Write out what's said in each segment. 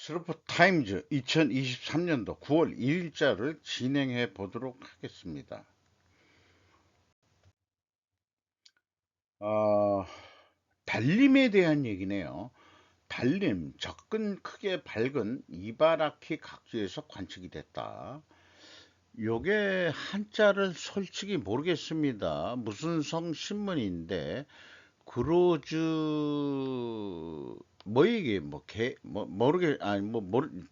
슬로프 타임즈 2023년도 9월 1일자를 진행해 보도록 하겠습니다. 어, 달림에 대한 얘기네요. 달림, 접근 크게 밝은 이바라키 각지에서 관측이 됐다. 요게 한자를 솔직히 모르겠습니다. 무슨 성 신문인데 그로즈 뭐 이게 뭐 모르게 아니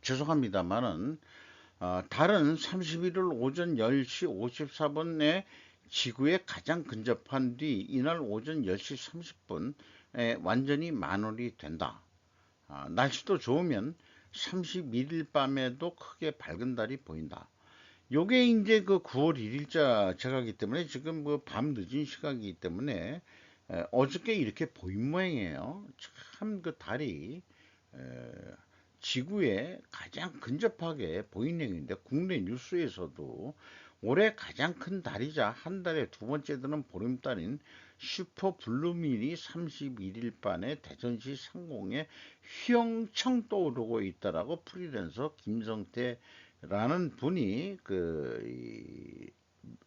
죄송합니다만은 달은 31일 오전 10시 54분에 지구에 가장 근접한 뒤 이날 오전 10시 30분에 완전히 만원이 된다. 날씨도 좋으면 31일 밤에도 크게 밝은 달이 보인다. 요게 이제 그 9월 1일자 제가기 때문에 지금 그 밤 늦은 시각이기 때문에 어저께 이렇게 보인 모양이에요. 참 그 달이 에, 지구에 가장 근접하게 보인 행인데 국내 뉴스에서도 올해 가장 큰 달이자 한 달에 두 번째 드는 보름달인 슈퍼 블루민이 31일 밤에 대전시 상공에 휘영청 떠오르고 있다라고 프리랜서 김성태라는 분이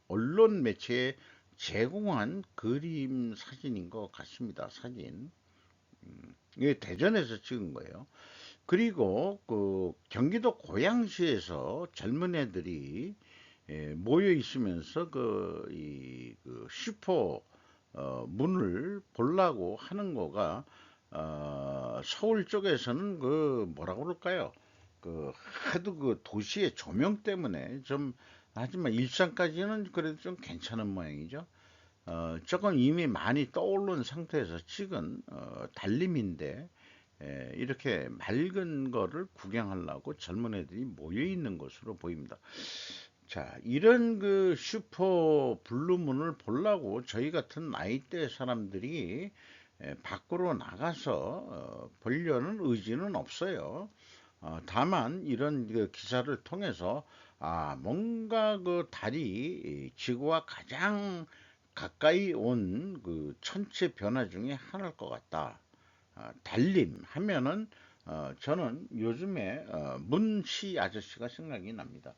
언론 매체에 제공한 그림 사진인 것 같습니다. 사진. 이게 대전에서 찍은 거예요. 그리고 그 경기도 고양시에서 젊은 애들이 모여 있으면서 그 슈퍼 문을 보려고 하는 거가 서울 쪽에서는 그 뭐라고 그럴까요? 그 하도 그 도시의 조명 때문에 좀 하지만 일산까지는 그래도 좀 괜찮은 모양이죠. 조금 이미 많이 떠오른 상태에서 찍은 달림인데 이렇게 맑은 거를 구경하려고 젊은 애들이 모여 있는 것으로 보입니다. 자, 이런 그 슈퍼 블루문을 보려고 저희 같은 나이대 사람들이 밖으로 나가서 보려는 의지는 없어요. 다만 이런 그 기사를 통해서 뭔가 그 달이 지구와 가장 가까이 온 그 천체 변화 중에 하나일 것 같다. 달림 하면은 저는 요즘에 문씨 아저씨가 생각이 납니다.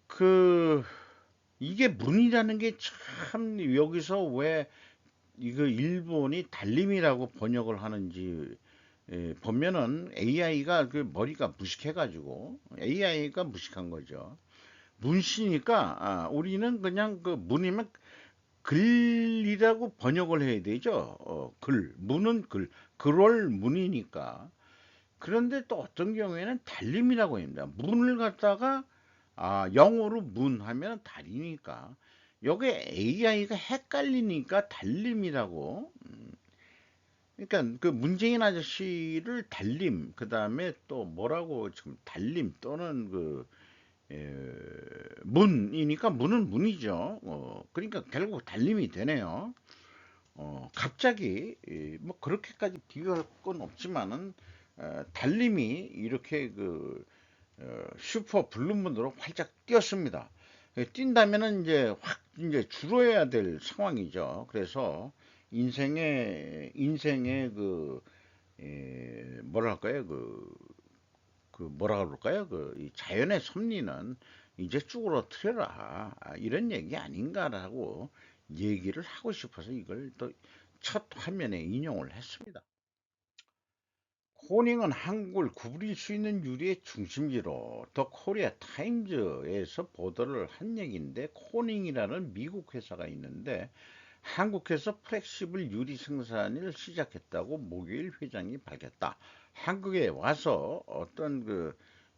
그 이게 문이라는 게 참 여기서 왜 이거 일본이 달림이라고 번역을 하는지 보면은 AI가 그 머리가 무식해가지고 AI가 무식한 거죠. 문씨니까 우리는 그냥 그 문이면 글이라고 번역을 해야 되죠. 글, 문은 글, 글월 문이니까. 그런데 또 어떤 경우에는 달림이라고 합니다. 문을 갖다가 영어로 문 하면 달이니까. 요게 AI가 헷갈리니까 달림이라고. 그러니까 그 문재인 아저씨를 달림, 그 다음에 또 뭐라고 지금 달림 또는 에, 문이니까 문은 문이죠. 그러니까 결국 달림이 되네요. 갑자기 뭐 그렇게까지 비교할 건 없지만은 달님이 이렇게 슈퍼 블루문으로 활짝 뛰었습니다. 뛴다면은 이제 확 이제 줄어야 될 상황이죠. 그래서 인생의 뭐랄까요 뭐라 그럴까요 이 자연의 섭리는 이제 쭈그러뜨려라 이런 얘기 아닌가라고 얘기를 하고 싶어서 이걸 또 첫 화면에 인용을 했습니다. 코닝은 한국을 구부릴 수 있는 유리의 중심지로 더 코리아 타임즈에서 보도를 한 얘기인데 코닝이라는 미국 회사가 있는데 한국에서 플렉시블 유리 생산을 시작했다고 목요일 회장이 밝혔다. 한국에 와서 어떤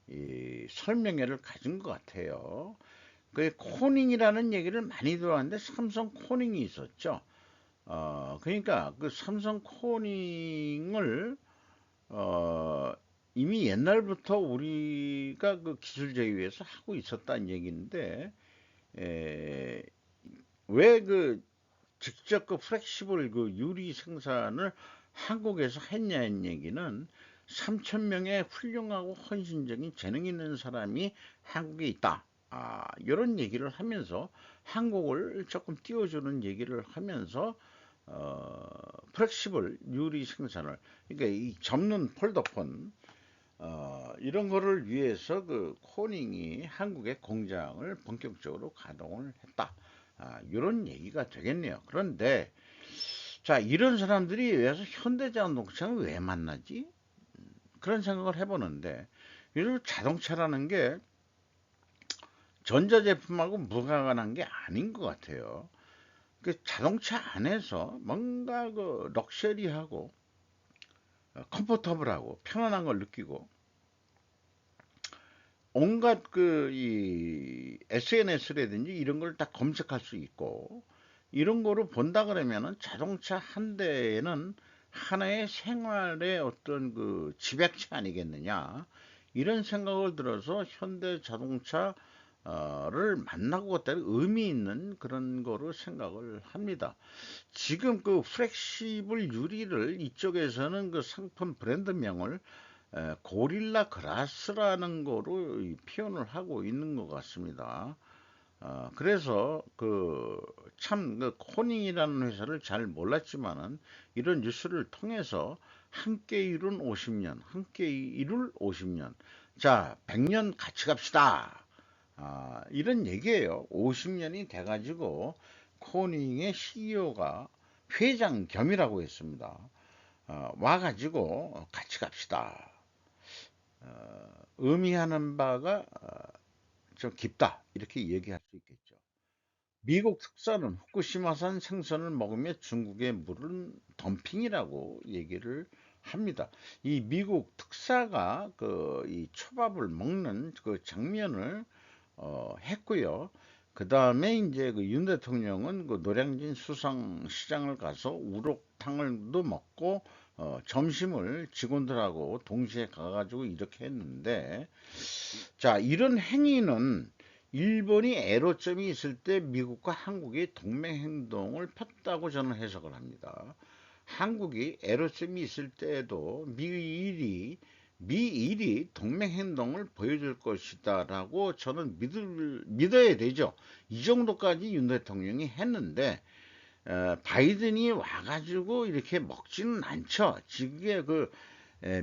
이 설명회를 가진 것 같아요. 그 코닝이라는 얘기를 많이 들어왔는데 삼성 코닝이 있었죠. 그러니까 그 삼성 코닝을 어, 이미 옛날부터 우리가 그 기술 제휴에서 하고 있었다는 얘기인데 왜 직접 그 플렉시블 그 유리 생산을 한국에서 했냐는 얘기는 3천 명의 훌륭하고 헌신적인 재능 있는 사람이 한국에 있다. 이런 얘기를 하면서 한국을 조금 띄워주는 얘기를 하면서 플렉시블 유리 생산을, 그러니까 이 접는 폴더폰, 이런 거를 위해서 그 코닝이 한국의 공장을 본격적으로 가동을 했다. 이런 얘기가 되겠네요. 그런데 자, 이런 사람들이 왜서 현대자동차를 왜 만나지? 그런 생각을 해보는데, 요즘 자동차라는 게 전자제품하고 무관한 게 아닌 것 같아요. 그 자동차 안에서 뭔가 그 럭셔리하고 컴포터블하고 편안한 걸 느끼고, 온갖 그 이 SNS라든지 이런 걸 다 검색할 수 있고, 이런 거로 본다 그러면은 자동차 한 대에는 하나의 생활의 어떤 그 집약체 아니겠느냐, 이런 생각을 들어서 현대 자동차를 만나고 갔다는 의미 있는 그런 거로 생각을 합니다. 지금 그 플렉시블 유리를 이쪽에서는 그 상품 브랜드명을 고릴라 그라스라는 거로 표현을 하고 있는 것 같습니다. 그래서 그 참 그 코닝이라는 회사를 잘 몰랐지만은 이런 뉴스를 통해서 함께 이룬 50년, 함께 이룰 50년, 자 100년 같이 갑시다. 이런 얘기예요. 50년이 돼가지고 코닝의 CEO가 회장 겸이라고 했습니다. 와가지고 같이 갑시다. 의미하는 바가 좀 깊다, 이렇게 얘기할 수 있겠죠. 미국 특사는 후쿠시마산 생선을 먹으며 중국의 물은 덤핑이라고 얘기를 합니다. 이 미국 특사가 그 이 초밥을 먹는 그 장면을 했고요. 그 다음에 이제 그 윤 대통령은 그 노량진 수상시장을 가서 우럭탕을도 먹고 점심을 직원들하고 동시에 가가지고 이렇게 했는데, 자, 이런 행위는 일본이 애로점이 있을 때 미국과 한국이 동맹 행동을 폈다고 저는 해석을 합니다. 한국이 애로점이 있을 때에도 미일이 동맹 행동을 보여줄 것이다라고 저는 믿어야 되죠. 이 정도까지 윤 대통령이 했는데 바이든이 와가지고 이렇게 먹지는 않죠. 지금의 그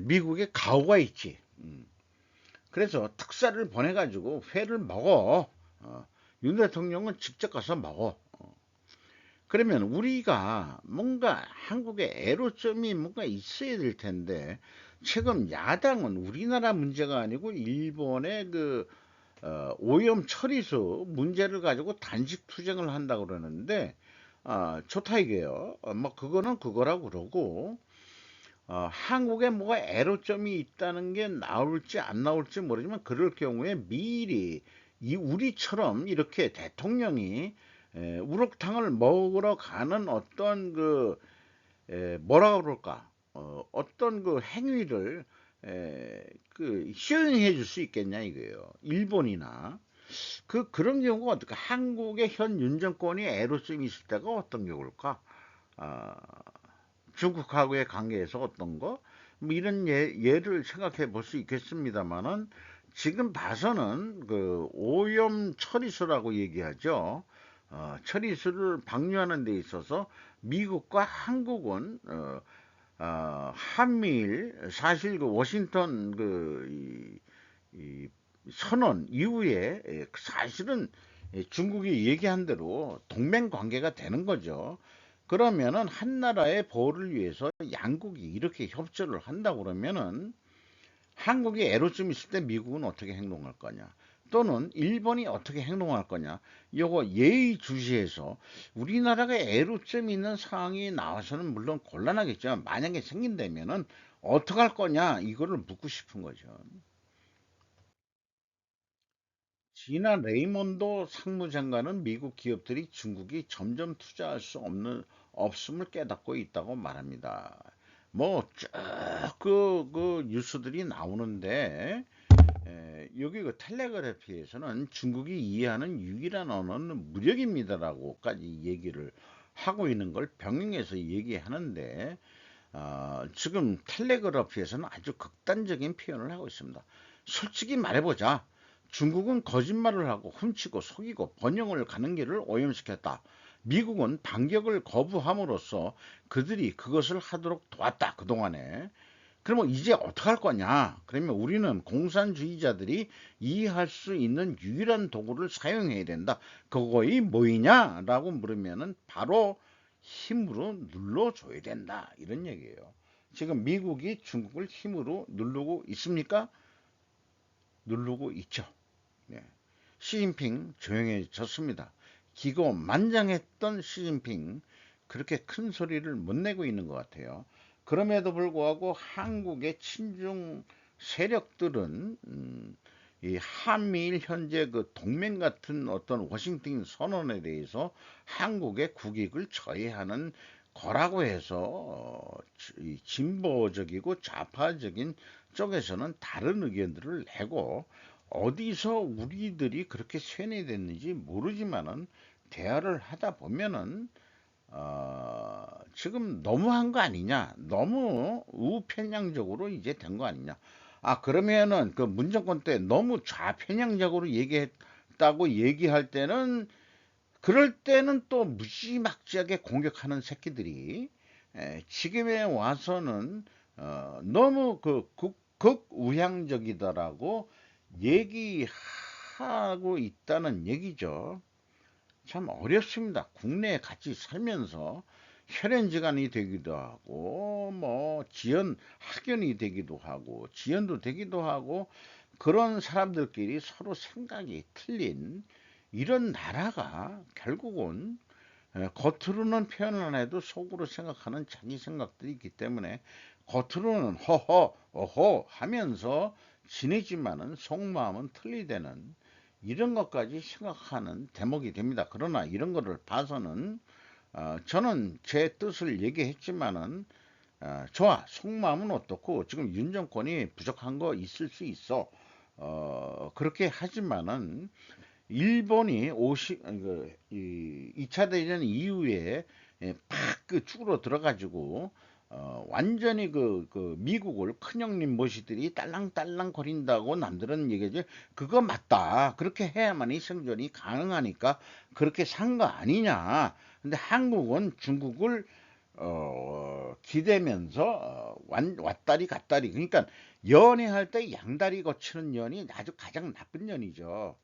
미국의 가오가 있지. 그래서 특사를 보내가지고 회를 먹어. 윤 대통령은 직접 가서 먹어. 그러면 우리가 뭔가 한국의 애로점이 뭔가 있어야 될 텐데, 지금 야당은 우리나라 문제가 아니고 일본의 그 오염 처리수 문제를 가지고 단식 투쟁을 한다 그러는데, 좋다 이게요. 뭐 그거는 그거라고 그러고, 한국에 뭐가 애로점이 있다는 게 나올지 안 나올지 모르지만, 그럴 경우에 미리 이 우리처럼 이렇게 대통령이 우럭탕을 먹으러 가는 어떤 그 뭐라 그럴까, 어떤 그 행위를 그 시연해 줄 수 있겠냐 이거예요. 일본이나 그런 경우가 어떨까? 한국의 현 윤정권이 애로점이 있을 때가 어떤 경우일까? 아, 중국하고의 관계에서 어떤 거? 뭐 이런 예를 생각해 볼 수 있겠습니다만은, 지금 봐서는 그 오염 처리수라고 얘기하죠. 처리수를 방류하는 데 있어서 미국과 한국은 한미일 사실 그 워싱턴 이 선언 이후에 사실은 중국이 얘기한 대로 동맹 관계가 되는 거죠. 그러면은 한 나라의 보호를 위해서 양국이 이렇게 협조를 한다 그러면은, 한국이 애로점 있을 때 미국은 어떻게 행동할 거냐, 또는 일본이 어떻게 행동할 거냐, 요거 예의주시해서 우리나라가 애로점 있는 상황이 나와서는 물론 곤란하겠지만, 만약에 생긴다면은 어떻게 할 거냐, 이거를 묻고 싶은 거죠. 지나 레이몬도 상무장관은 미국 기업들이 중국이 점점 투자할 수 없음을 깨닫고 있다고 말합니다. 뭐, 쭉 그 뉴스들이 나오는데, 여기 그 텔레그래피에서는 중국이 이해하는 유일한 언어는 무력입니다라고까지 얘기를 하고 있는 걸 병행해서 얘기하는데, 지금 텔레그래피에서는 아주 극단적인 표현을 하고 있습니다. 솔직히 말해보자. 중국은 거짓말을 하고 훔치고 속이고 번영을 가는 길을 오염시켰다. 미국은 반격을 거부함으로써 그들이 그것을 하도록 도왔다, 그동안에. 그러면 이제 어떻게 할 거냐? 그러면 우리는 공산주의자들이 이해할 수 있는 유일한 도구를 사용해야 된다. 그거이 뭐이냐? 라고 물으면은 바로 힘으로 눌러줘야 된다. 이런 얘기예요. 지금 미국이 중국을 힘으로 누르고 있습니까? 누르고 있죠. 네. 시진핑 조용해졌습니다. 기고만장했던 시진핑 그렇게 큰 소리를 못 내고 있는 것 같아요. 그럼에도 불구하고 한국의 친중 세력들은 이 한미일 현재 그 동맹 같은 어떤 워싱턴 선언에 대해서 한국의 국익을 저해하는 거라고 해서 진보적이고 좌파적인 쪽에서는 다른 의견들을 내고, 어디서 우리들이 그렇게 세뇌됐는지 모르지만은 대화를 하다 보면은 지금 너무한 거 아니냐, 너무 우편향적으로 이제 된 거 아니냐. 그러면은 그 문정권 때 너무 좌편향적으로 얘기했다고 얘기할 때는, 그럴 때는 또 무지막지하게 공격하는 새끼들이 지금에 와서는 너무 그 극우향적이다라고 얘기하고 있다는 얘기죠. 참 어렵습니다. 국내에 같이 살면서 혈연지간이 되기도 하고, 뭐 지연 학연이 되기도 하고, 지연도 되기도 하고, 그런 사람들끼리 서로 생각이 틀린 이런 나라가 결국은 겉으로는 표현을 안 해도 속으로 생각하는 자기 생각들이 있기 때문에, 겉으로는 허허 어허 하면서 지내지만은 속마음은 틀리다는 이런 것까지 생각하는 대목이 됩니다. 그러나 이런 거를 봐서는 저는 제 뜻을 얘기했지만은 좋아, 속마음은 어떻고, 지금 윤 정권이 부족한 거 있을 수 있어. 그렇게 하지만은 일본이 2차 대전 이후에 팍그 쭉으로 들어가지고 완전히 그 미국을 큰형님 모시들이 딸랑딸랑 거린다고 남들은 얘기하지. 그거 맞다. 그렇게 해야만이 생존이 가능하니까 그렇게 산 거 아니냐. 근데 한국은 중국을 기대면서 왔다리 갔다리, 그러니까 연애할 때 양다리 거치는 년이 아주 가장 나쁜 년이죠.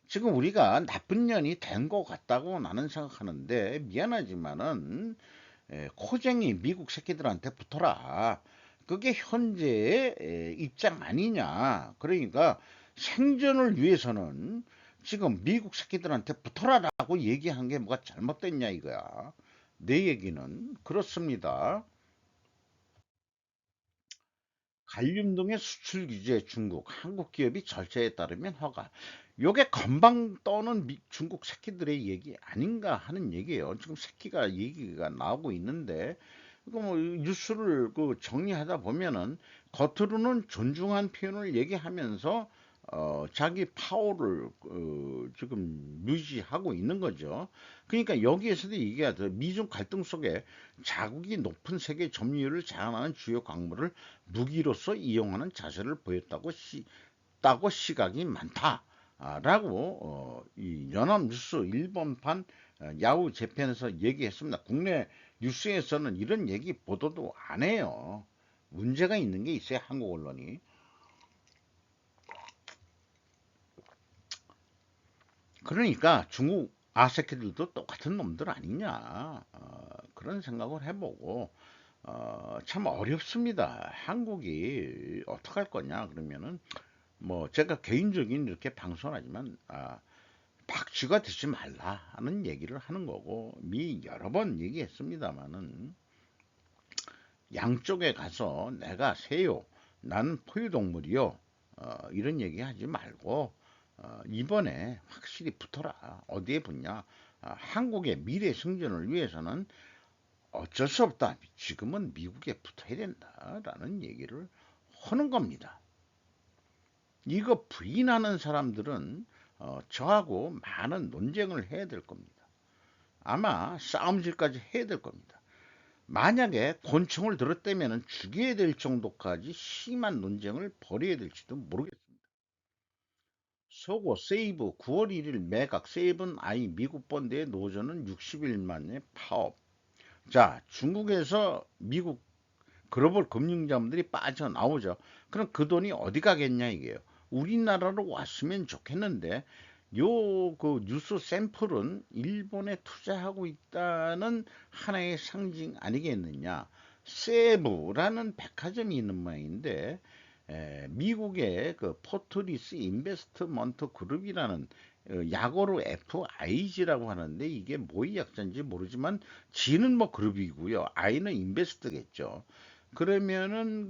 지금 우리가 나쁜 년이 된 것 같다고 나는 생각하는데, 미안하지만은 코쟁이 미국 새끼들한테 붙어라. 그게 현재의 입장 아니냐. 그러니까 생존을 위해서는 지금 미국 새끼들한테 붙어라라고 얘기한 게 뭐가 잘못됐냐 이거야. 내 얘기는 그렇습니다. 갈림동의 수출 규제 중국, 한국 기업이 절차에 따르면 허가. 요게 건방 떠는 중국 새끼들의 얘기 아닌가 하는 얘기예요. 지금 새끼가 얘기가 나오고 있는데, 이거 뭐 뉴스를 그 정리하다 보면은 겉으로는 존중한 표현을 얘기하면서 자기 파워를 지금 유지하고 있는 거죠. 그러니까 여기에서도 얘기하죠. 미중 갈등 속에 자국이 높은 세계 점유율을 제한하는 주요 광물을 무기로서 이용하는 자세를 보였다고 따고 시각이 많다라고 이 연합뉴스 일본판 야후 재팬에서 얘기했습니다. 국내 뉴스에서는 이런 얘기 보도도 안 해요. 문제가 있는 게 있어요, 한국 언론이. 그러니까 중국 아새끼들도 똑같은 놈들 아니냐, 그런 생각을 해보고 참 어렵습니다. 한국이 어떻게 할 거냐 그러면은, 뭐 제가 개인적인 이렇게 방송하지만 박쥐가 되지 말라 하는 얘기를 하는 거고, 미 여러 번 얘기했습니다마는 양쪽에 가서 내가 새요, 나는 포유동물이요, 이런 얘기 하지 말고 이번에 확실히 붙어라. 어디에 붙냐? 한국의 미래 승전을 위해서는 어쩔 수 없다. 지금은 미국에 붙어야 된다라는 얘기를 하는 겁니다. 이거 부인하는 사람들은 저하고 많은 논쟁을 해야 될 겁니다. 아마 싸움질까지 해야 될 겁니다. 만약에 권총을 들었다면 죽여야 될 정도까지 심한 논쟁을 벌여야 될지도 모르겠습니다. 서고 세이브 9월 1일 매각 세이븐 아이 미국 본대의 노조는 60일만에 파업. 자, 중국에서 미국 글로벌 금융자본들이 빠져나오죠. 그럼 그 돈이 어디 가겠냐 이게요. 우리나라로 왔으면 좋겠는데 요 그 뉴스 샘플은 일본에 투자하고 있다는 하나의 상징 아니겠느냐. 세부라는 백화점이 있는 모양인데 미국의 그 포트리스 인베스트먼트 그룹이라는 약어로 FIG라고 하는데 이게 뭐의 약자인지 모르지만 G는 뭐 그룹이고요. I는 인베스트겠죠. 그러면은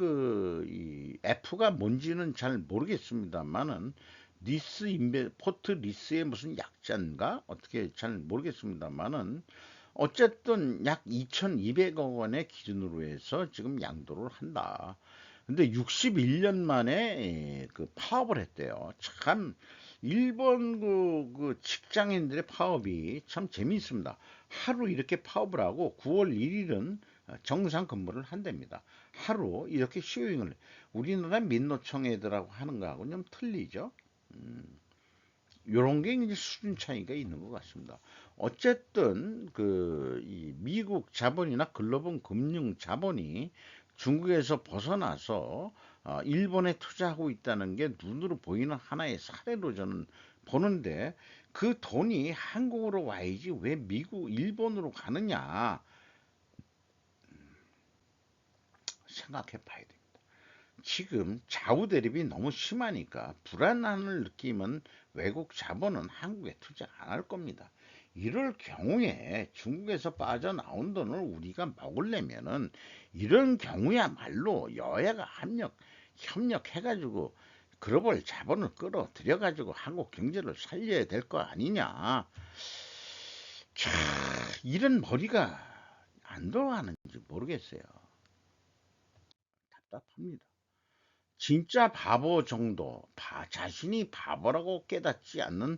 이 F가 뭔지는 잘 모르겠습니다만은 포트 리스의 무슨 약자인가 어떻게 잘 모르겠습니다만은 어쨌든 약 2,200억 원의 기준으로 해서 지금 양도를 한다. 근데 61년 만에 그 파업을 했대요. 참 일본 그 직장인들의 파업이 참 재미있습니다. 하루 이렇게 파업을 하고 9월 1일은 정상 근무를 한답니다. 하루 이렇게 쇼잉을 우리나라 민노총 애들하고 하는 거하고는 좀 틀리죠. 요런 게 이제 수준 차이가 있는 것 같습니다. 어쨌든 이 미국 자본이나 글로벌 금융 자본이 중국에서 벗어나서 일본에 투자하고 있다는 게 눈으로 보이는 하나의 사례로 저는 보는데 그 돈이 한국으로 와야지 왜 일본으로 가느냐 생각해 봐야 됩니다. 지금 좌우 대립이 너무 심하니까 불안함을 느끼면 외국 자본은 한국에 투자 안 할 겁니다. 이럴 경우에 중국에서 빠져나온 돈을 우리가 먹으려면은 이런 경우야말로 여야가 협력해가지고 글로벌 자본을 끌어들여가지고 한국 경제를 살려야 될 거 아니냐. 자, 이런 머리가 안 돌아가는지 모르겠어요. 답답합니다. 진짜 바보 정도, 자신이 바보라고 깨닫지 않는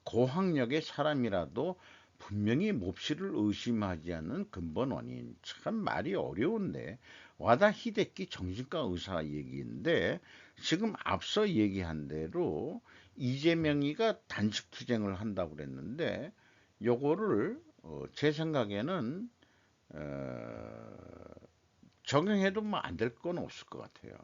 고학력의 사람이라도 분명히 몹시를 의심하지 않는 근본 원인. 참 말이 어려운데 와다 히데키 정신과 의사 얘기인데 지금 앞서 얘기한 대로 이재명이가 단식 투쟁을 한다고 그랬는데 요거를 제 생각에는 적용해도 뭐 안 될 건 없을 것 같아요.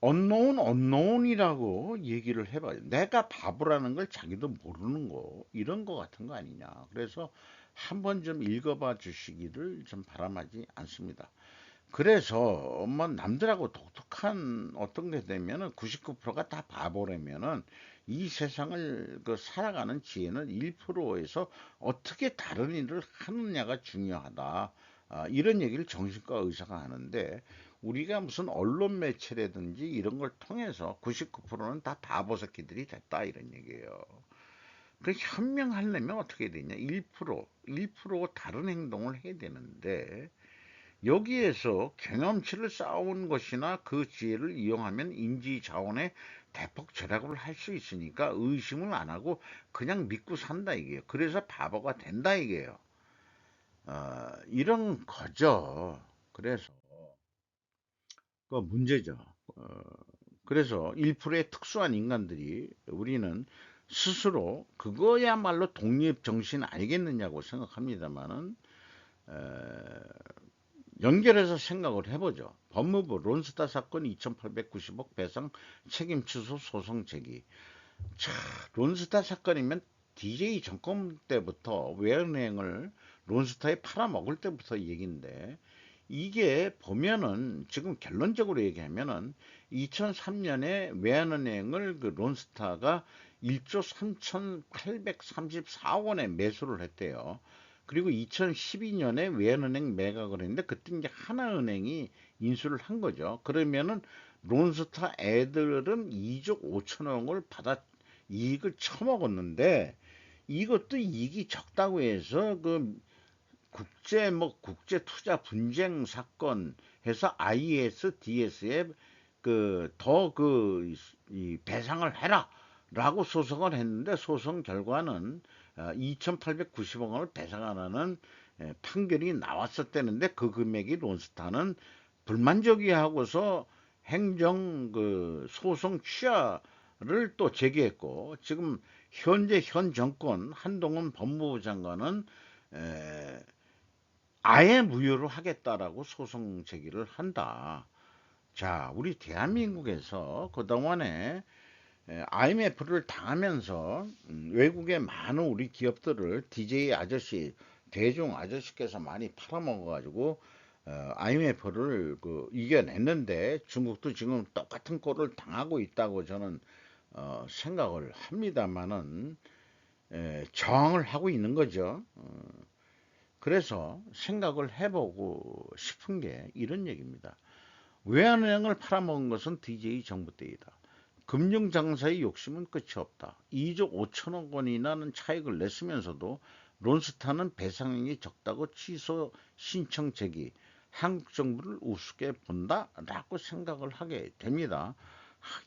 언노운이라고 얘기를 해봐요. 내가 바보라는 걸 자기도 모르는 거 이런 거 같은 거 아니냐. 그래서 한번 좀 읽어봐 주시기를 좀 바람하지 않습니다. 그래서 뭐 남들하고 독특한 어떤 게 되면은 99%가 다 바보라면은 이 세상을 살아가는 지혜는 1%에서 어떻게 다른 일을 하느냐가 중요하다. 이런 얘기를 정신과 의사가 하는데 우리가 무슨 언론 매체라든지 이런 걸 통해서 99%는 다 바보 새끼들이 됐다 이런 얘기예요. 그 현명하려면 어떻게 되냐? 1% 다른 행동을 해야 되는데 여기에서 경험치를 쌓아온 것이나 그 지혜를 이용하면 인지 자원의 대폭 절약을 할 수 있으니까 의심을 안 하고 그냥 믿고 산다 이게요. 그래서 바보가 된다 이게요. 이런 거죠. 그래서 그 문제죠. 어, 그래서 1%의 특수한 인간들이 우리는 스스로 그거야말로 독립 정신 아니겠느냐고 생각합니다만은 연결해서 생각을 해보죠. 법무부 론스타 사건 2,890억 배상 책임 취소 소송 제기. 자, 론스타 사건이면 DJ 정권 때부터 외환은행을 론스타에 팔아먹을 때부터 얘기인데 이게 보면은 지금 결론적으로 얘기하면은 2003년에 외환은행을 론스타가 1조 3,834억 원에 매수를 했대요. 그리고 2012년에 외환은행 매각을 했는데 그때 이제 하나은행이 인수를 한 거죠. 그러면은 론스타 애들은 2조 5천억을 받아 이익을 처먹었는데 이것도 이익이 적다고 해서 국제 투자 분쟁 사건 해서 ISDS에 이 배상을 해라라고 소송을 했는데 소송 결과는 2,890억 원을 배상하라는 판결이 나왔었다는데 그 금액이 론스타는 불만족이 하고서 행정 소송 취하 또 제기했고, 지금 현재 현 정권 한동훈 법무부 장관은 에, 아예 무효로 하겠다라고 소송 제기를 한다. 자, 우리 대한민국에서 그동안에 IMF를 당하면서 외국의 많은 우리 기업들을 DJ 아저씨, 대중 아저씨께서 많이 팔아먹어가지고 IMF를 이겨냈는데, 중국도 지금 똑같은 꼴을 당하고 있다고 저는 생각을 합니다만은, 저항을 하고 있는 거죠. 그래서 생각을 해보고 싶은 게 이런 얘기입니다. 외환은행을 팔아먹은 것은 DJ 정부 때이다. 금융장사의 욕심은 끝이 없다. 2조 5천억 원이라는 차익을 냈으면서도 론스타는 배상액이 적다고 취소 신청 제기, 한국 정부를 우습게 본다라고 생각을 하게 됩니다.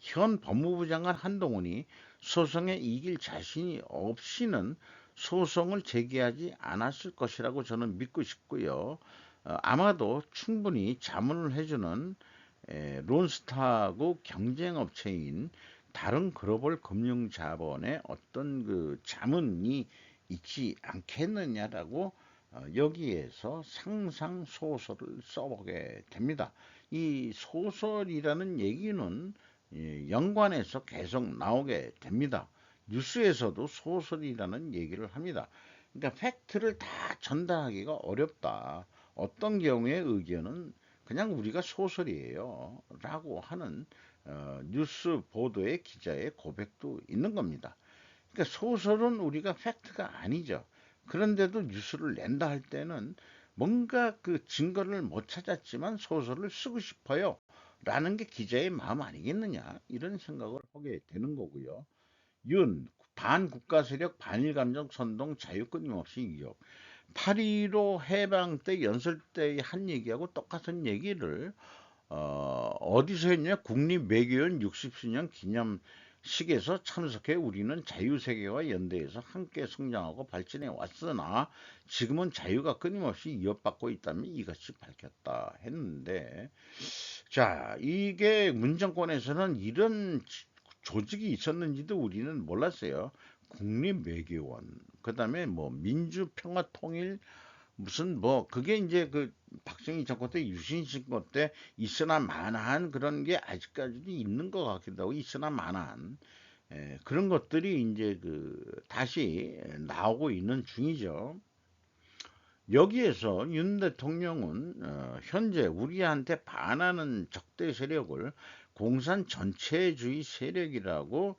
현 법무부 장관 한동훈이 소송에 이길 자신이 없이는 소송을 제기하지 않았을 것이라고 저는 믿고 싶고요. 아마도 충분히 자문을 해주는 론스타하고 경쟁업체인 다른 글로벌 금융자본의 어떤 그 자문이 있지 않겠느냐라고 여기에서 상상 소설을 써보게 됩니다. 이 소설이라는 얘기는 연관해서 계속 나오게 됩니다. 뉴스에서도 소설이라는 얘기를 합니다. 그러니까 팩트를 다 전달하기가 어렵다. 어떤 경우에 의견은 그냥 우리가 소설이에요 라고 하는 뉴스 보도의 기자의 고백도 있는 겁니다. 그러니까 소설은 우리가 팩트가 아니죠. 그런데도 뉴스를 낸다 할 때는 뭔가 그 증거를 못 찾았지만 소설을 쓰고 싶어요 라는 게 기자의 마음 아니겠느냐, 이런 생각을 하게 되는 거고요. 윤, 반국가 세력 반일 감정 선동 자유 끊임없이 위협. 8.15 해방 때 연설 때 한 얘기하고 똑같은 얘기를 어디서 했냐? 국립외교원 60주년 기념식에서 참석해 우리는 자유세계와 연대해서 함께 성장하고 발전해 왔으나 지금은 자유가 끊임없이 위협받고 있다며 이것이 밝혔다 했는데, 자, 이게 문정권에서는 이런 조직이 있었는지도 우리는 몰랐어요. 국립외교원, 그 다음에 뭐 민주평화통일, 무슨 뭐 그게 이제 그 박정희 정권 때 유신 정권 때 있으나 마나한 그런 게 아직까지도 있는 것 같기도 하고, 있으나 마나한 그런 것들이 이제 그 다시 나오고 있는 중이죠. 여기에서 윤 대통령은 현재 우리한테 반하는 적대 세력을 공산 전체주의 세력이라고,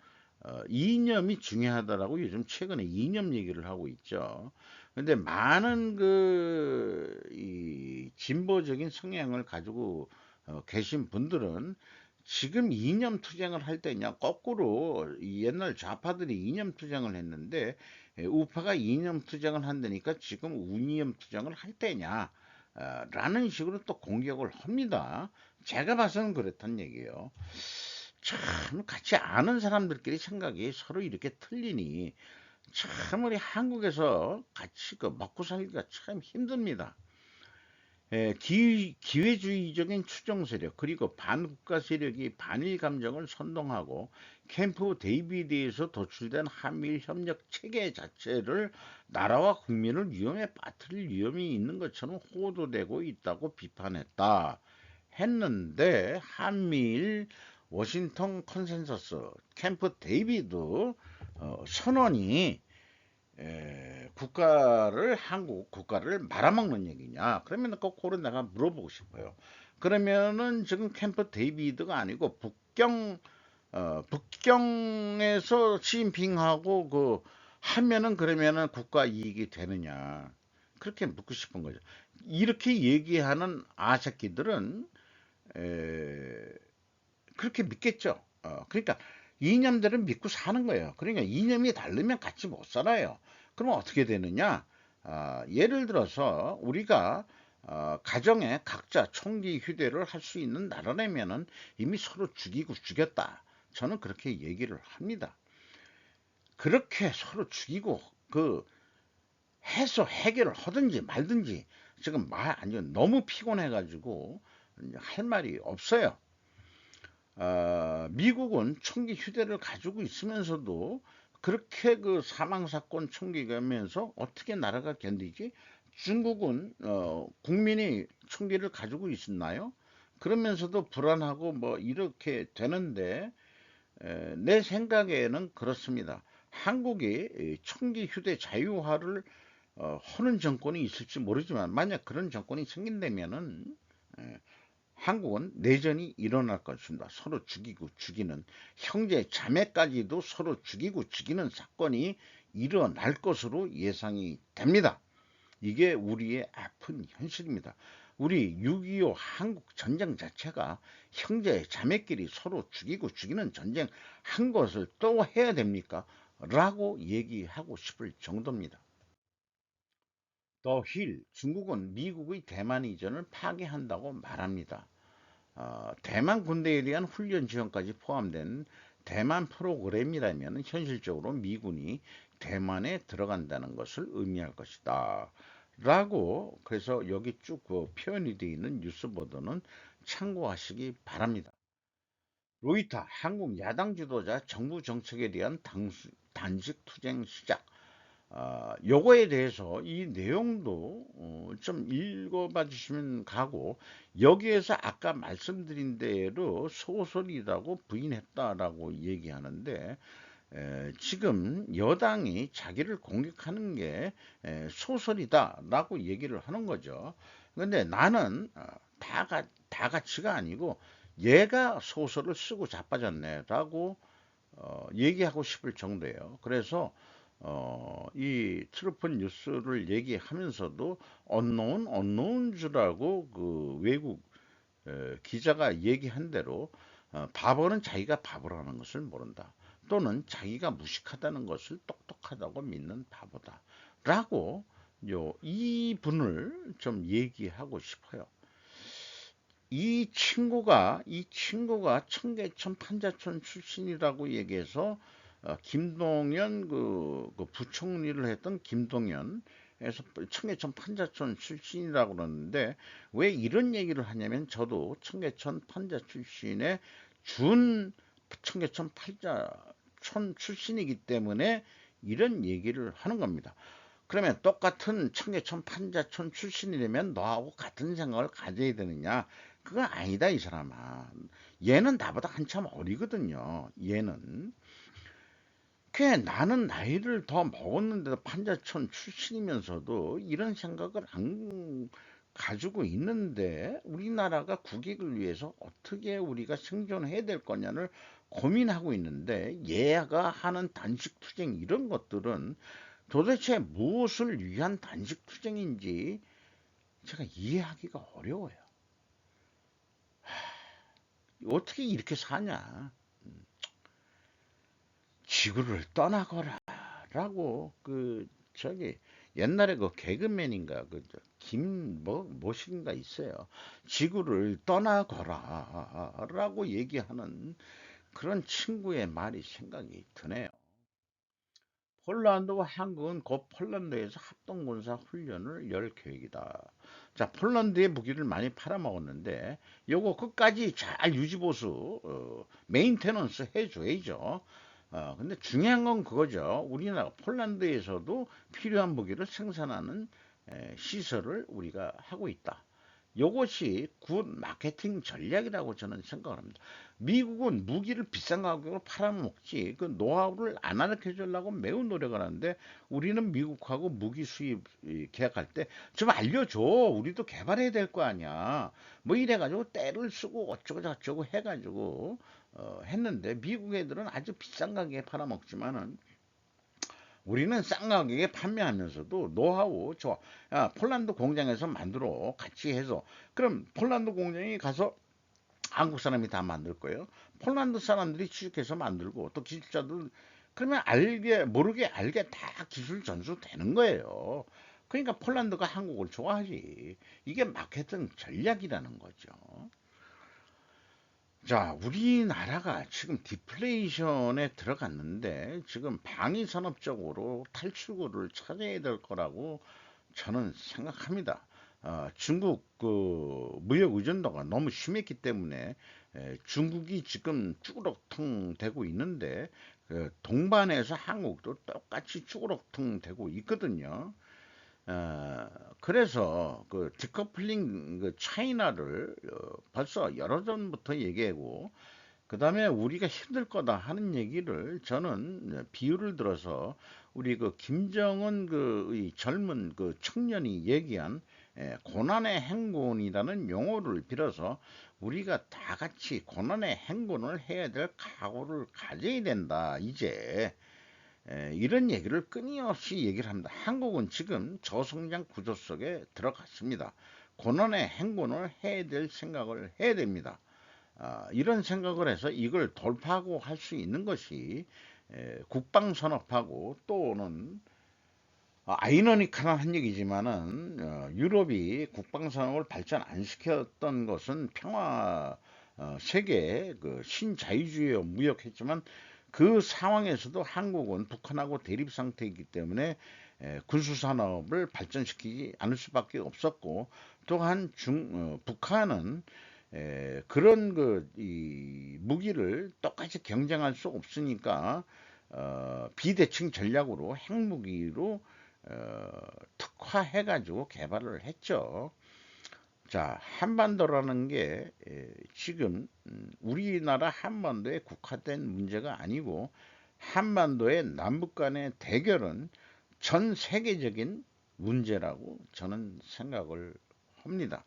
이념이 중요하다라고 요즘 최근에 이념 얘기를 하고 있죠. 근데 많은 이 진보적인 성향을 가지고 계신 분들은 지금 이념 투쟁을 할 때냐, 거꾸로 이 옛날 좌파들이 이념 투쟁을 했는데 우파가 이념 투쟁을 한다니까 지금 우이념 투쟁을 할 때냐 라는 식으로 또 공격을 합니다. 제가 봐서는 그렇단 얘기예요. 참 같이 아는 사람들끼리 생각이 서로 이렇게 틀리니 참 우리 한국에서 같이 먹고 살기가 참 힘듭니다. 기회주의적인 추정 세력, 그리고 반국가 세력이 반일 감정을 선동하고 캠프 데이비드에서 도출된 한미일 협력 체계 자체를 나라와 국민을 위험에 빠뜨릴 위험이 있는 것처럼 호도되고 있다고 비판했다 했는데, 한미일 워싱턴 컨센서스 캠프 데이비드 선언이 한국 국가를 말아먹는 얘기냐? 그러면 거꾸로 내가 물어보고 싶어요. 그러면은 지금 캠프 데이비드가 아니고 북경에서 시진핑하고 하면은 그러면은 국가 이익이 되느냐? 그렇게 묻고 싶은 거죠. 이렇게 얘기하는 아새끼들은 그렇게 믿겠죠. 그러니까 이념들은 믿고 사는 거예요. 그러니까 이념이 다르면 같이 못 살아요. 그러면 어떻게 되느냐? 예를 들어서 우리가 가정에 각자 총기 휴대를 할 수 있는 나라라면은 이미 서로 죽이고 죽였다. 저는 그렇게 얘기를 합니다. 그렇게 서로 죽이고 해서 해결을 하든지 말든지, 지금 아니 너무 피곤해가지고 할 말이 없어요. 미국은 총기 휴대를 가지고 있으면서도 그렇게 그 사망사건 총기가면서 어떻게 나라가 견디지? 중국은 국민이 총기를 가지고 있나요? 그러면서도 불안하고 뭐 이렇게 되는데 내 생각에는 그렇습니다. 한국이 총기 휴대 자유화를 하는 정권이 있을지 모르지만 만약 그런 정권이 생긴다면은 에, 한국은 내전이 일어날 것입니다. 서로 죽이고 죽이는 형제 자매까지도 서로 죽이고 죽이는 사건이 일어날 것으로 예상이 됩니다. 이게 우리의 아픈 현실입니다. 우리 6.25 한국 전쟁 자체가 형제 자매끼리 서로 죽이고 죽이는 전쟁 한 것을 또 해야 됩니까? 라고 얘기하고 싶을 정도입니다. 더 힐, 중국은 미국의 대만 이전을 파기한다고 말합니다. 대만 군대에 대한 훈련 지원까지 포함된 대만 프로그램이라면 현실적으로 미군이 대만에 들어간다는 것을 의미할 것이다. 라고 그래서 여기 쭉그 표현이 되어 있는 뉴스 보도는 참고하시기 바랍니다. 로이터 한국 야당 지도자 정부 정책에 대한 단식 투쟁 시작. 요거에 대해서 이 내용도 좀 읽어봐 주시면 가고 여기에서 아까 말씀드린 대로 소설이라고 부인했다라고 얘기하는데 지금 여당이 자기를 공격하는 게 소설이다라고 얘기를 하는 거죠. 근데 나는 다 같이가 아니고 얘가 소설을 쓰고 자빠졌네라고 얘기하고 싶을 정도예요. 그래서 이 트루프 뉴스를 얘기하면서도 언노운 줄알고 그 외국 기자가 얘기한 대로 바보는 자기가 바보라는 것을 모른다. 또는 자기가 무식하다는 것을 똑똑하다고 믿는 바보다. 라고 이 분을 좀 얘기하고 싶어요. 이 친구가 청계천 판자촌 출신이라고 얘기해서 김동연 그 부총리를 했던 김동연에서 청계천 판자촌 출신이라고 그러는데 왜 이런 얘기를 하냐면 저도 청계천 판자 출신의 준 청계천 판자촌 출신이기 때문에 이런 얘기를 하는 겁니다. 그러면 똑같은 청계천 판자촌 출신이라면 너하고 같은 생각을 가져야 되느냐? 그건 아니다, 이 사람아. 얘는 나보다 한참 어리거든요. 얘는. 그 나는 나이를 더 먹었는데도 판자촌 출신이면서도 이런 생각을 안 가지고 있는데 우리나라가 국익을 위해서 어떻게 우리가 생존해야 될 거냐를 고민하고 있는데 얘가 하는 단식투쟁 이런 것들은 도대체 무엇을 위한 단식투쟁인지 제가 이해하기가 어려워요. 어떻게 이렇게 사냐? 지구를 떠나거라 라고 그 저기 옛날에 그 개그맨인가 그김뭐 뭐신가 있어요. 지구를 떠나거라 라고 얘기하는 그런 친구의 말이 생각이 드네요. 폴란드와 한국은 곧 폴란드에서 합동군사 훈련을 열 계획이다. 자, 폴란드의 무기를 많이 팔아먹었는데 요거 끝까지 잘 유지보수 메인테넌스 해줘야죠. 근데 중요한 건 그거죠. 우리나라 폴란드에서도 필요한 무기를 생산하는 시설을 우리가 하고 있다. 이것이 굿 마케팅 전략이라고 저는 생각을 합니다. 미국은 무기를 비싼 가격으로 팔아먹지 그 노하우를 안 가르쳐 주려고 매우 노력을 하는데 우리는 미국하고 무기 수입 계약할 때 좀 알려줘. 우리도 개발해야 될 거 아니야. 뭐 이래가지고 때를 쓰고 어쩌고 저쩌고 해가지고 했는데 미국 애들은 아주 비싼 가격에 팔아먹지만은 우리는 싼 가격에 판매하면서도 노하우 좋아. 야, 폴란드 공장에서 만들어 같이 해서 그럼 폴란드 공장에 가서 한국 사람이 다 만들 거예요. 폴란드 사람들이 취직해서 만들고 또 기술자들 그러면 알게 모르게 알게 다 기술 전수 되는 거예요. 그러니까 폴란드가 한국을 좋아하지. 이게 마케팅 전략이라는 거죠. 자, 우리나라가 지금 디플레이션에 들어갔는데 지금 방위 산업적으로 탈출구를 찾아야 될 거라고 저는 생각합니다. 중국 그 무역 의존도가 너무 심했기 때문에 중국이 지금 쭈그럭텅 되고 있는데 그 동반해서 한국도 똑같이 쭈그럭텅 되고 있거든요. 어, 그래서 그 디커플링 그 차이나를 벌써 여러 전부터 얘기하고 그다음에 우리가 힘들 거다 하는 얘기를 저는 비유를 들어서 우리 그 김정은 그이 젊은 그 청년이 얘기한 고난의 행군이라는 용어를 빌어서 우리가 다 같이 고난의 행군을 해야 될 각오를 가져야 된다. 이제 이런 얘기를 끊임없이 얘기를 합니다. 한국은 지금 저성장 구조 속에 들어갔습니다. 고난의 행군을 해야 될 생각을 해야 됩니다. 이런 생각을 해서 이걸 돌파하고 할 수 있는 것이 국방산업하고 또는 아이러니컬한 얘기지만은 유럽이 국방산업을 발전 안 시켰던 것은 평화 세계 그 신자유주의 무역했지만 그 상황에서도 한국은 북한하고 대립 상태이기 때문에 군수산업을 발전시키지 않을 수밖에 없었고 또한 북한은 그런 이 무기를 똑같이 경쟁할 수 없으니까 비대칭 전략으로 핵무기로 특화해가지고 개발을 했죠. 자, 한반도라는 게 지금 우리나라 한반도에 국화된 문제가 아니고 한반도의 남북 간의 대결은 전 세계적인 문제라고 저는 생각을 합니다.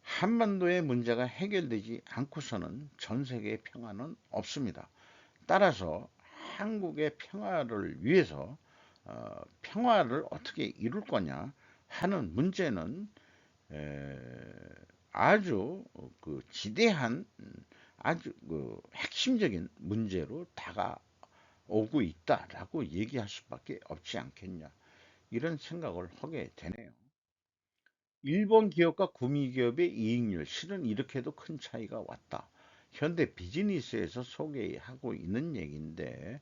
한반도의 문제가 해결되지 않고서는 전 세계의 평화는 없습니다. 따라서 한국의 평화를 위해서 평화를 어떻게 이룰 거냐 하는 문제는 아주 그 지대한 아주 그 핵심적인 문제로 다가오고 있다라고 얘기할 수밖에 없지 않겠냐 이런 생각을 하게 되네요. 일본 기업과 구미 기업의 이익률 실은 이렇게도 큰 차이가 왔다. 현대 비즈니스에서 소개하고 있는 얘기인데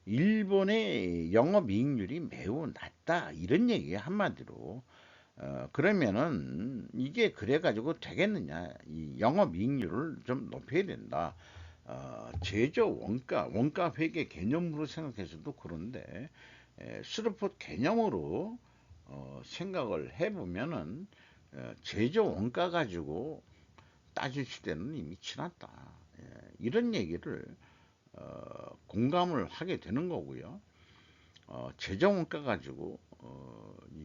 일본의 영업이익률이 매우 낮다 이런 얘기예요 한마디로. 그러면은 이게 그래가지고 되겠느냐 이 영업이익률을 좀 높여야 된다. 제조 원가 회계 개념으로 생각해서도 그런데 스루풋 개념으로 생각을 해보면은 제조 원가 가지고 따질 시대는 이미 지났다. 이런 얘기를 공감을 하게 되는 거고요. 제조 원가 가지고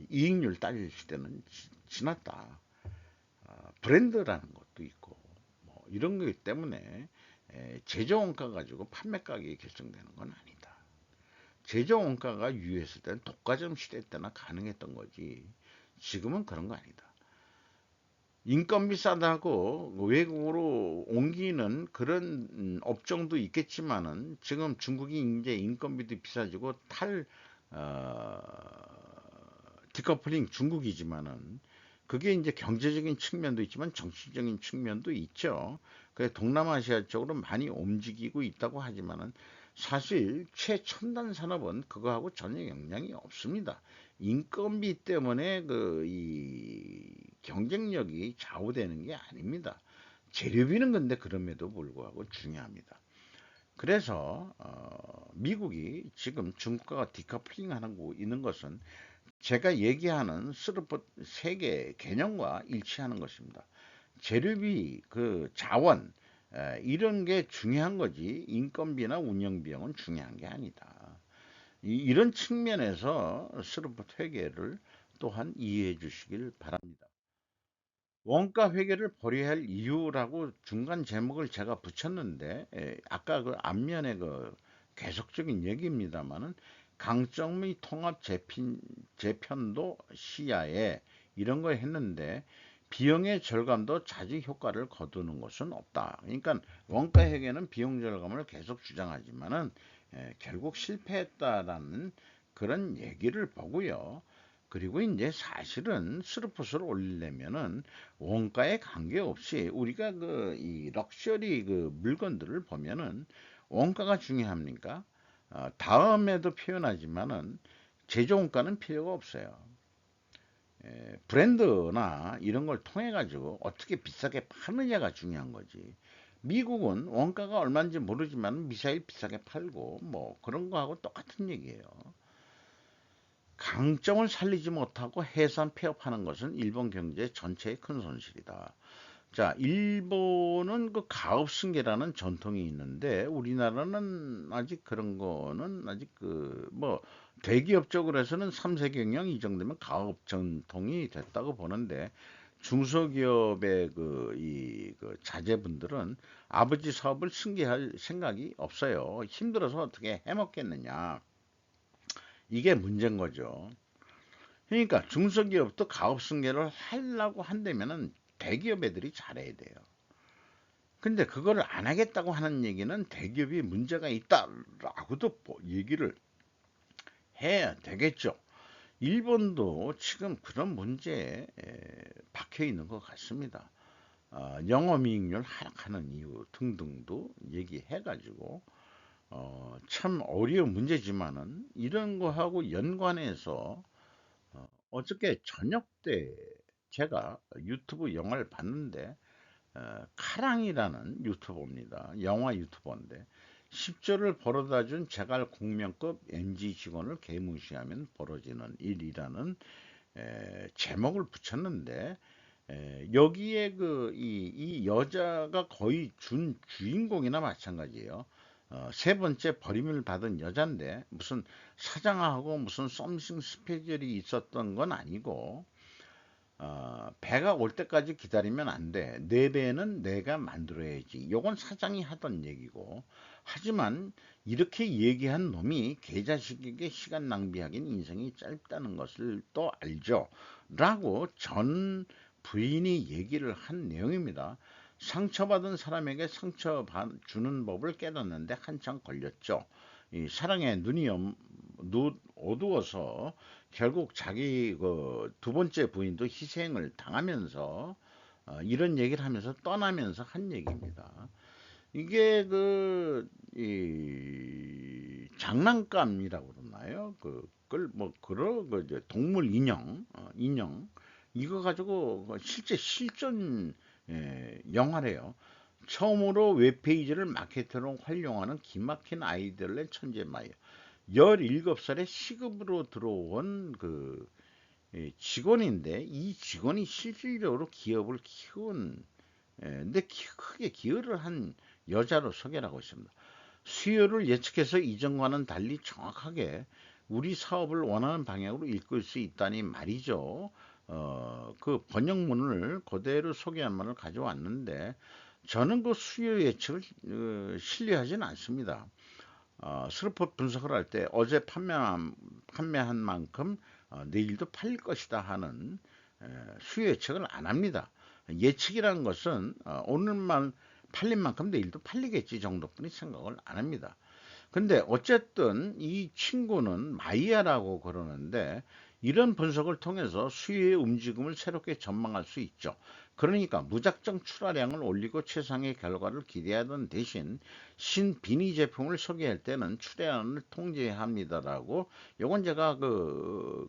이익률 따질 시대는 지났다. 브랜드라는 것도 있고 뭐 이런 거기 때문에 제조 원가 가지고 판매 가격이 결정되는 건 아니다. 제조 원가가 유효했을 때는 독과점 시대 때나 가능했던 거지. 지금은 그런 거 아니다. 인건비 싸다고 외국으로 옮기는 그런 업종도 있겠지만은 지금 중국이 이제 인건비도 비싸지고 어, 디커플링 중국이지만은 그게 이제 경제적인 측면도 있지만 정치적인 측면도 있죠. 그래 동남아시아 쪽으로 많이 움직이고 있다고 하지만은 사실 최첨단 산업은 그거하고 전혀 영향이 없습니다. 인건비 때문에 그 이 경쟁력이 좌우되는 게 아닙니다. 재료비는 근데 그럼에도 불구하고 중요합니다. 그래서 미국이 지금 중국과 디커플링 하고 있는 것은 제가 얘기하는 스루프 세계 개념과 일치하는 것입니다. 재료비, 그 자원 이런 게 중요한 거지 인건비나 운영 비용은 중요한 게 아니다. 이런 측면에서 스루프 회계를 또한 이해해 주시길 바랍니다. 원가 회계를 버려야 할 이유라고 중간 제목을 제가 붙였는데 아까 그 앞면에 그 계속적인 얘기입니다만은 강적 및 통합 재편도 시야에 이런 거 했는데 비용의 절감도 자주 효과를 거두는 것은 없다. 그러니까 원가 회계는 비용 절감을 계속 주장하지만은 결국 실패했다라는 그런 얘기를 보고요. 그리고 이제 사실은 스루풋을 올리려면은 원가에 관계없이 우리가 그 이 럭셔리 그 물건들을 보면은 원가가 중요합니까? 다음에도 표현하지만은 제조 원가는 필요가 없어요. 브랜드나 이런 걸 통해 가지고 어떻게 비싸게 파느냐가 중요한 거지. 미국은 원가가 얼마인지 모르지만 미사일 비싸게 팔고 뭐 그런 거하고 똑같은 얘기예요. 강점을 살리지 못하고 해산 폐업하는 것은 일본 경제 전체의 큰 손실이다. 자, 일본은 그 가업승계라는 전통이 있는데 우리나라는 아직 그런 거는 아직 그 뭐 대기업적으로 해서는 3세 경영 이 정도면 가업 전통이 됐다고 보는데 중소기업의 그 자제분들은 아버지 사업을 승계할 생각이 없어요. 힘들어서 어떻게 해먹겠느냐. 이게 문제인 거죠. 그러니까 중소기업도 가업승계를 하려고 한다면은 대기업 애들이 잘해야 돼요. 근데 그거를 안 하겠다고 하는 얘기는 대기업이 문제가 있다라고도 얘기를 해야 되겠죠. 일본도 지금 그런 문제에 박혀 있는 것 같습니다. 영업이익률 하락하는 이유 등등도 얘기해가지고 참 어려운 문제지만은 이런 거하고 연관해서 어저께 저녁 때 제가 유튜브 영화를 봤는데 카랑이라는 유튜버입니다. 영화 유튜버인데 10조를 벌어다 준 제갈 공명급 MG 직원을 개무시하면 벌어지는 일이라는 제목을 붙였는데 여기에 이 여자가 거의 준 주인공이나 마찬가지예요. 세 번째 버림을 받은 여잔데 무슨 사장하고 무슨 썸씽 스페셜이 있었던 건 아니고 배가 올 때까지 기다리면 안 돼. 내 배는 내가 만들어야지. 요건 사장이 하던 얘기고. 하지만 이렇게 얘기한 놈이 개자식에게 시간 낭비하긴 인생이 짧다는 것을 또 알죠. 라고 전 부인이 얘기를 한 내용입니다. 상처받은 사람에게 상처 주는 법을 깨닫는데 한참 걸렸죠. 이 사랑에 어두워서 결국 자기 그 두 번째 부인도 희생을 당하면서 이런 얘기를 하면서 떠나면서 한 얘기입니다. 이게 이 장난감이라고 그러나요? 그걸 뭐 그런 그 이제 동물 인형 이거 가지고 실제 실존 영화래요. 처음으로 웹페이지를 마케터로 활용하는 기막힌 아이디어를 낸 천재 마이어. 17살에 시급으로 들어온 직원인데 이 직원이 실질적으로 기업을 키운 근데 크게 기여를 한 여자로 소개를 하고 있습니다. 수요를 예측해서 이전과는 달리 정확하게 우리 사업을 원하는 방향으로 이끌 수 있다니 말이죠. 그 번역문을 그대로 소개한만을 가져왔는데 저는 그 수요 예측을 신뢰하지는 않습니다. 슬퍼 분석을 할 때 어제 판매한 만큼 내일도 팔릴 것이다 하는 수요 예측을 안 합니다. 예측이라는 것은 오늘만 팔린 만큼 내일도 팔리겠지 정도뿐이 생각을 안 합니다. 근데 어쨌든 이 친구는 마이야라고 그러는데 이런 분석을 통해서 수요의 움직임을 새롭게 전망할 수 있죠. 그러니까 무작정 출하량을 올리고 최상의 결과를 기대하던 대신 신비니 제품을 소개할 때는 출하량을 통제해야 합니다라고 요건 제가 그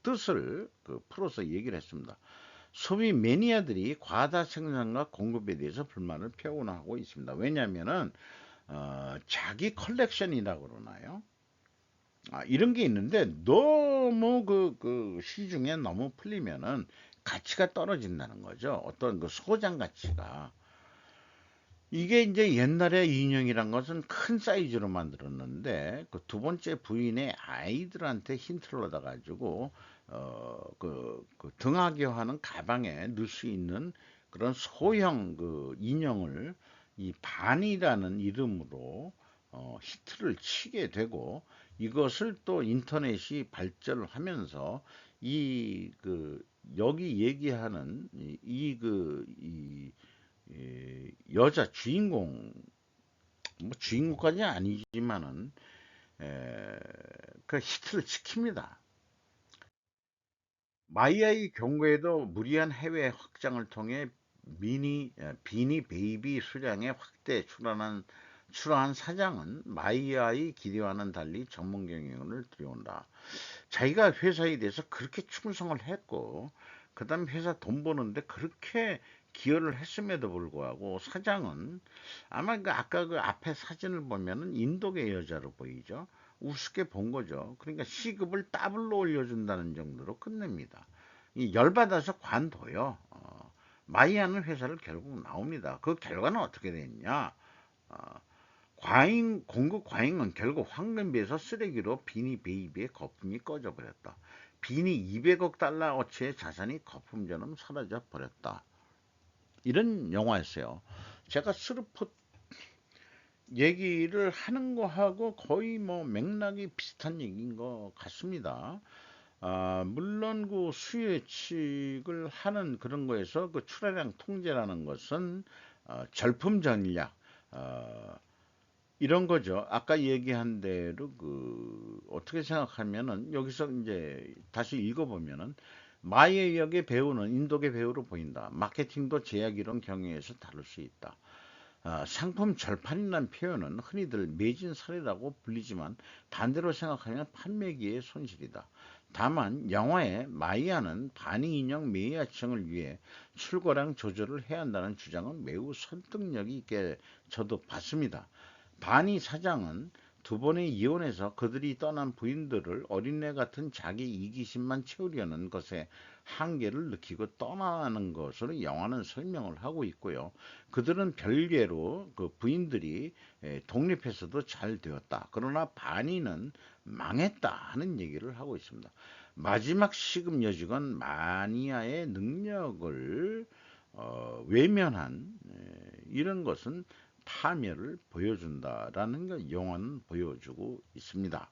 뜻을 풀어서 얘기를 했습니다. 소비 매니아들이 과다 생산과 공급에 대해서 불만을 표현하고 있습니다. 왜냐하면은 자기 컬렉션이라고 그러나요? 이런 게 있는데 너무 그 시중에 너무 풀리면은 가치가 떨어진다는 거죠. 어떤 그 소장 가치가. 이게 이제 옛날에 인형이란 것은 큰 사이즈로 만들었는데 그 두 번째 부인의 아이들한테 힌트를 얻어 가지고 그 등하교 하는 가방에 넣을 수 있는 그런 소형 그 인형을 이 반이라는 이름으로 히트를 치게 되고 이것을 또 인터넷이 발전을 하면서 여기 얘기하는 여자 주인공 뭐 주인공까지는 아니지만은 그 히트를 시킵니다. 마이아의 경우에도 무리한 해외 확장을 통해 비니 베이비 수량의 확대 출하한 사장은 마이아의 기대와는 달리 전문 경영을 들여온다. 자기가 회사에 대해서 그렇게 충성을 했고, 그 다음에 회사 돈 버는데 그렇게 기여를 했음에도 불구하고 사장은 아마 그 아까 그 앞에 사진을 보면은 인도계 여자로 보이죠. 우습게 본 거죠. 그러니까 시급을 더블로 올려준다는 정도로 끝냅니다. 이 열받아서 관둬요. 마이아는 회사를 결국 나옵니다. 그 결과는 어떻게 됐냐? 어, 공급 과잉은 결국 황금비에서 쓰레기로 비니 베이비의 거품이 꺼져버렸다. 비니 200억 달러 어치의 자산이 거품처럼 사라져 버렸다. 이런 영화였어요. 제가 스루포 얘기를 하는 거하고 거의 뭐 맥락이 비슷한 얘기인 것 같습니다. 물론 그 수요 예측을 하는 그런 거에서 그 출하량 통제라는 것은 절품 전략, 어, 이런 거죠. 아까 얘기한 대로 그 어떻게 생각하면은 여기서 이제 다시 읽어보면은 마의 역의 배우는 인도계 배우로 보인다. 마케팅도 제약 이론 경영에서 다룰 수 있다. 상품 절판이라는 표현은 흔히들 매진 사례라고 불리지만 반대로 생각하면 판매기의 손실이다. 다만 영화의 마이아는 반이 인형 매니아층을 위해 출고량 조절을 해야 한다는 주장은 매우 설득력이 있게 저도 봤습니다. 바니 사장은 두 번의 이혼에서 그들이 떠난 부인들을 어린애 같은 자기 이기심만 채우려는 것에 한계를 느끼고 떠나는 것으로 영화는 설명을 하고 있고요. 그들은 별개로 그 부인들이 독립해서도 잘 되었다. 그러나 바니는 망했다 하는 얘기를 하고 있습니다. 마지막 시급 여직원 마니아의 능력을 외면한 이런 것은 파멸을 보여준다라는 걸 영화는 보여주고 있습니다.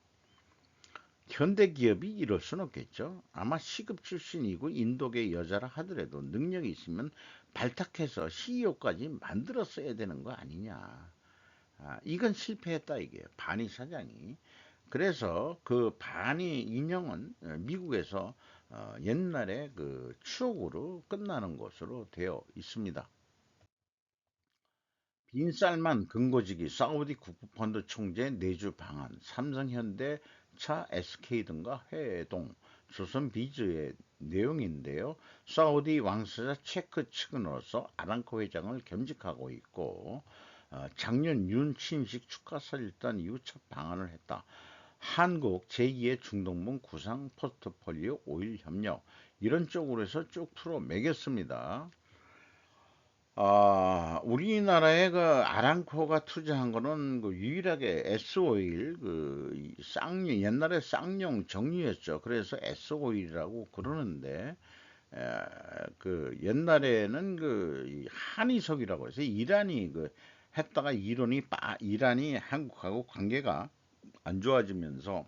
현대 기업이 이럴 수는 없겠죠. 아마 시급 출신이고 인도계 여자라 하더라도 능력이 있으면 발탁해서 CEO까지 만들었어야 되는 거 아니냐. 이건 실패했다 이게 바니 사장이. 그래서 그 바니 인형은 미국에서 옛날에 그 추억으로 끝나는 것으로 되어 있습니다. 빈쌀만 근거지기 사우디 국부펀드 총재 내주 방한 삼성현대차 SK 등과 회동 조선비즈의 내용인데요. 사우디 왕세자 체크 측은으로서 아람코 회장을 겸직하고 있고 작년 윤 취임식 축하사절단 이후 첫 방한을 했다. 한국 제2의 중동문 구상 포트폴리오 오일 협력 이런 쪽으로 해서 쭉 풀어 매겼습니다. 우리나라의 그 아람코가 투자한 거는 그 유일하게 S-오일 그 쌍용 옛날에 쌍용 정유였죠. 그래서 S-오일이라고 그러는데 그 옛날에는 그 한의석이라고 해서 이란이 그 했다가 이란이 한국하고 관계가 안 좋아지면서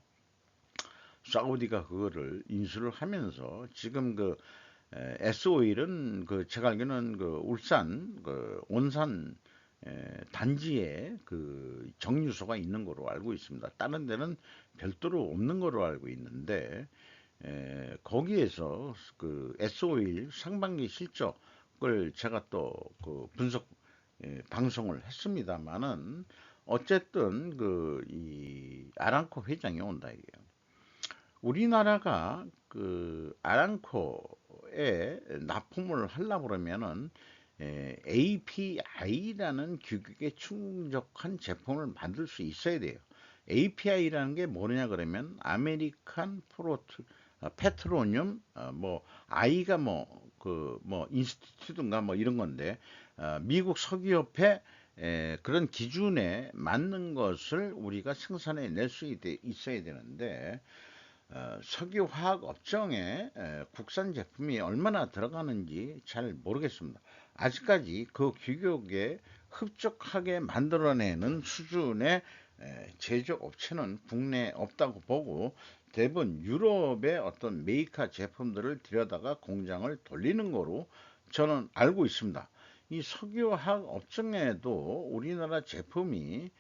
사우디가 그거를 인수를 하면서 지금 그 S-오일은 그 제가 알기로는 그 울산 그 온산 단지에 그 정유소가 있는 거로 알고 있습니다. 다른 데는 별도로 없는 거로 알고 있는데 거기에서 그 S-오일 상반기 실적을 제가 또 그 분석 방송을 했습니다마는 어쨌든 그 이 아람코 회장이 온다 이게요. 우리나라가 그 아람코에 납품을 하려고 그러면은 API라는 규격에 충족한 제품을 만들 수 있어야 돼요. API라는 게 뭐냐 그러면 아메리칸 페트로늄 뭐 I가 뭐 그 뭐 인스티튜트인가 뭐 이런 건데 미국 석유협회 그런 기준에 맞는 것을 우리가 생산해 낼 수 있어야 되는데 석유화학 업종에 국산 제품이 얼마나 들어가는지 잘 모르겠습니다. 아직까지 그 규격에 흡족하게 만들어내는 수준의 제조업체는 국내에 없다고 보고 대부분 유럽의 어떤 메이커 제품들을 들여다가 공장을 돌리는 거로 저는 알고 있습니다. 이 석유화학 업종에도 우리나라 제품이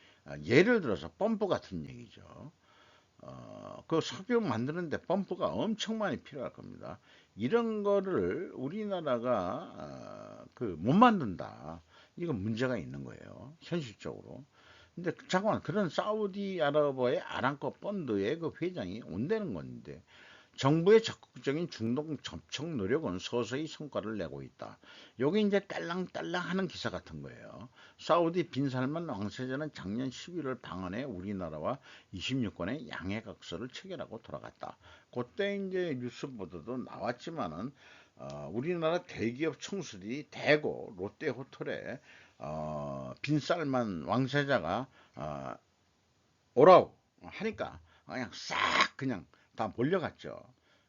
예를 들어서 펌프 같은 얘기죠. 그 석유 만드는데 펌프가 엄청 많이 필요할 겁니다. 이런 거를 우리나라가 그 못 만든다. 이건 문제가 있는 거예요. 현실적으로. 근데 잠깐만, 그런 사우디아라비아의 아람코 펀드의 그 회장이 온다는 건데 정부의 적극적인 중동 접촉 노력은 서서히 성과를 내고 있다. 요게 이제 딸랑딸랑 하는 기사 같은 거예요. 사우디 빈 살만 왕세자는 작년 11월 방한해 우리나라와 26건의 양해각서를 체결하고 돌아갔다. 그때 이제 뉴스 보도도 나왔지만은 우리나라 대기업 총수들이 대거 롯데호텔에 빈살만 왕세자가 오라고 하니까 그냥 싹 그냥 다 몰려갔죠.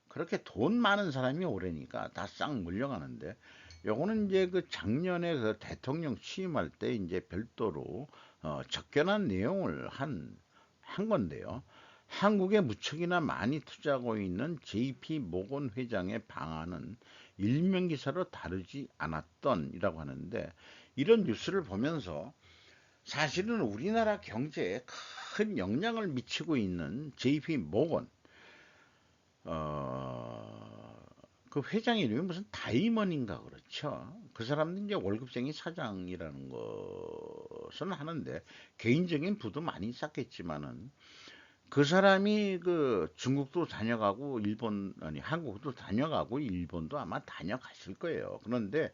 그렇게 돈 많은 사람이 오래니까 다 싹 몰려가는데, 요거는 이제 그 작년에 그 대통령 취임할 때 이제 별도로 접견한 내용을 한 건데요. 한국에 무척이나 많이 투자하고 있는 JP 모건 회장의 방안은 일면 기사로 다루지 않았던이라고 하는데, 이런 뉴스를 보면서 사실은 우리나라 경제에 큰 영향을 미치고 있는 JP 모건, 그 회장 이름이 무슨 다이먼인가 그렇죠. 그 사람도 이제 월급쟁이 사장이라는 것은 하는데 개인적인 부도 많이 쌓겠지만은, 그 사람이 그 중국도 다녀가고 일본 아니 한국도 다녀가고 일본도 아마 다녀갔을 거예요. 그런데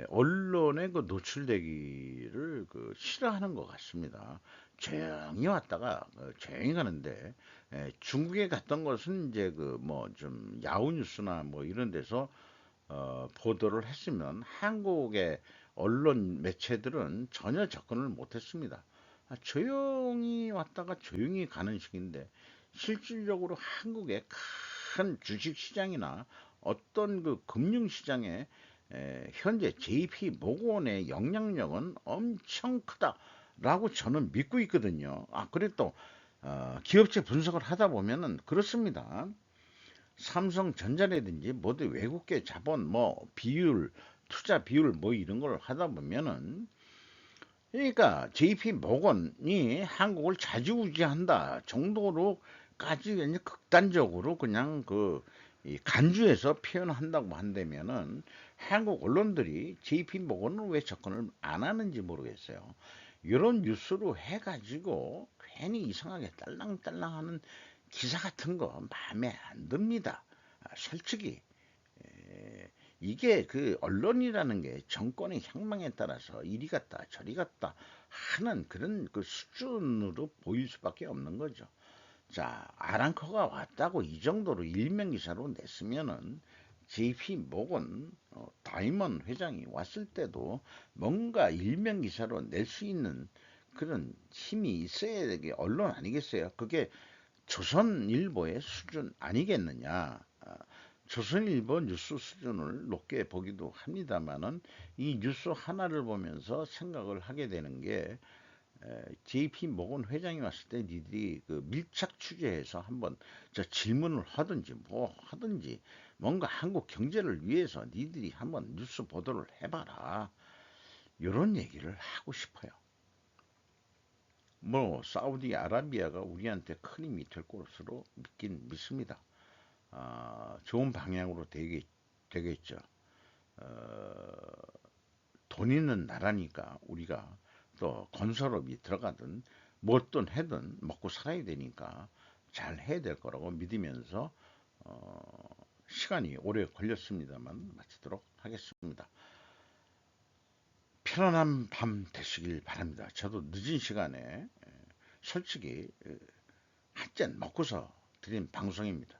언론에 그 노출되기를 그 싫어하는 것 같습니다. 조용히 왔다가 조용히 가는데, 중국에 갔던 것은 이제 그 뭐 좀 야후 뉴스나 뭐 이런 데서 보도를 했으면 한국의 언론 매체들은 전혀 접근을 못했습니다. 조용히 왔다가 조용히 가는 식인데, 실질적으로 한국의 큰 주식 시장이나 어떤 그 금융 시장에 현재 JP 모건의 영향력은 엄청 크다라고 저는 믿고 있거든요. 그래 또 기업체 분석을 하다 보면은 그렇습니다. 삼성전자라든지 모두 외국계 자본 뭐 비율, 투자 비율 뭐 이런 걸 하다 보면은, 그러니까 JP 모건이 한국을 좌지우지한다 정도로까지 그냥 극단적으로 그냥 이 간주해서 표현한다고 한다면은, 한국 언론들이 JP 모건은 왜 접근을 안 하는지 모르겠어요. 이런 뉴스로 해가지고 괜히 이상하게 딸랑딸랑하는 기사 같은 거 마음에 안 듭니다. 솔직히 이게 그 언론이라는 게 정권의 향망에 따라서 이리 갔다 저리 갔다 하는 그런 그 수준으로 보일 수밖에 없는 거죠. 자, 아랑코가 왔다고 이 정도로 일면 기사로 냈으면은 JP 모건 다이먼 회장이 왔을 때도 뭔가 일면 기사로 낼 수 있는 그런 힘이 있어야 되게 언론 아니겠어요? 그게 조선일보의 수준 아니겠느냐? 조선일보 뉴스 수준을 높게 보기도 합니다만은, 이 뉴스 하나를 보면서 생각을 하게 되는 게, JP 모건 회장이 왔을 때 니들이 그 밀착 취재해서 한번 저 질문을 하든지 뭐 하든지 뭔가 한국 경제를 위해서 니들이 한번 뉴스 보도를 해봐라. 이런 얘기를 하고 싶어요. 뭐 사우디아라비아가 우리한테 큰 힘이 될 것으로 믿긴 믿습니다. 좋은 방향으로 되겠죠. 돈 있는 나라니까 우리가 또 건설업이 들어가든 뭐든 해든 먹고 살아야 되니까 잘 해야 될 거라고 믿으면서 시간이 오래 걸렸습니다만 마치도록 하겠습니다. 편안한 밤 되시길 바랍니다. 저도 늦은 시간에 솔직히 한 잔 먹고서 드린 방송입니다.